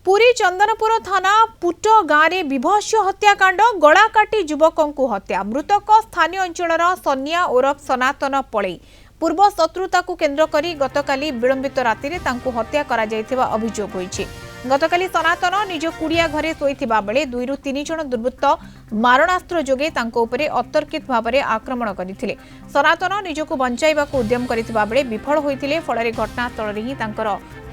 पुरी चंदनपुर थाना पुट गाँव में विभत्स हत्याकांड गला काटी युवकों को हत्या मृतक स्थानीय अंचल सनिया ओरफ सनातन पड़ई पूर्व शत्रुता को केन्द्र करी गतकाली विलंबित राति हत्या करा जायथिबा अभियोग होईछि। गतकाली सनातन निज कुड़िया घरे शोइथिबा बेले 2 ରୁ 3 जण दुर्वृत्त मारणास्त्र जोगे तांको उपरे अतर्कित भाव आक्रमण करथिले। सनातन निजको बंचाइबाकू उद्यम करथिबा बेले विफल होइथिले। फଳରେ घटनास्थल रे ही तांकर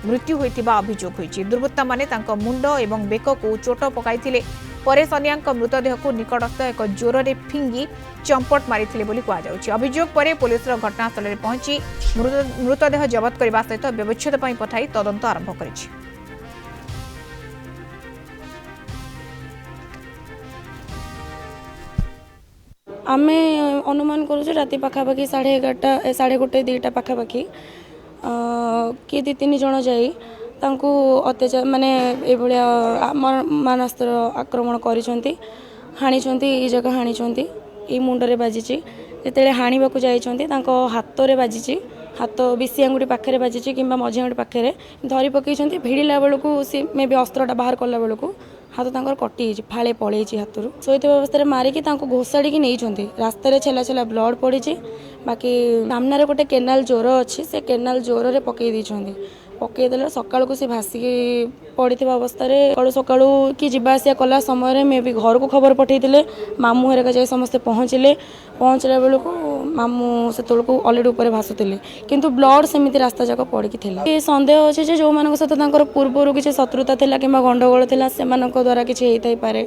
मृत्यु होइथिबा अभियोग होईछि। दुर्वृत्त माने तांको मुंड एवं बेक को चोट पकाइथिले। परे सनियाक मृतदेह को निकटस्थ एक जोर रे फिंगी चंपट मारिथिले बोली कहा जाउछि। अभियोग परे पुलिस घटनास्थल रे पहुंची मृतदेह जबत करबा सहित व्यवच्छेद पई पठाई तदंत आरंभ करिछि। आमे अनुमान करूँ राति पाखापाखि 11:30 1:30 2टा पाखापाखि किए 2-3 जण जाई तांको अत्याचार माने ए भलिया मानस्त्र आक्रमण करिसंती हानिसंती ई जगह हानिसंती ई मुंडरे बाजिची जेतेले हानिबाकू जाइसंती तांको हातरे बाजिची हाथ बेसी आंगुठी पाखे बाजिची किंबा मझी आंगुठी पाखे धरी पकईछंती भिड़िला बेलू सी मे बी अस्त्रटा बाहर कला बेलू हाथ तांकर कटि फाळे पळेछि हाथरू शोइथिबा अवस्था मारिकी तांको घोषाड़ी नहीं रास्तार छेला छेला ब्लड पड़ी बाकी सामने गोटे केनाल जोर अच्छी से केनाल जोर रे पकईदेले सकाळ को सी भासिकी पड़ता अवस्था सकाळू कि जावासिया कला समय मे भी घर को खबर पठेइले मामू हेरिका जाए समस्ते पहुँचला बेलू मामू से अलरेडी ऊपर भासुले किंतु ब्लड सेमती रास्ता जाक पड़ी सन्देह अच्छे जो सहित पूर्वर किसी शत्रुता थिला कि गंडगोल थिला सेमानक द्वारा किसी होता पारे।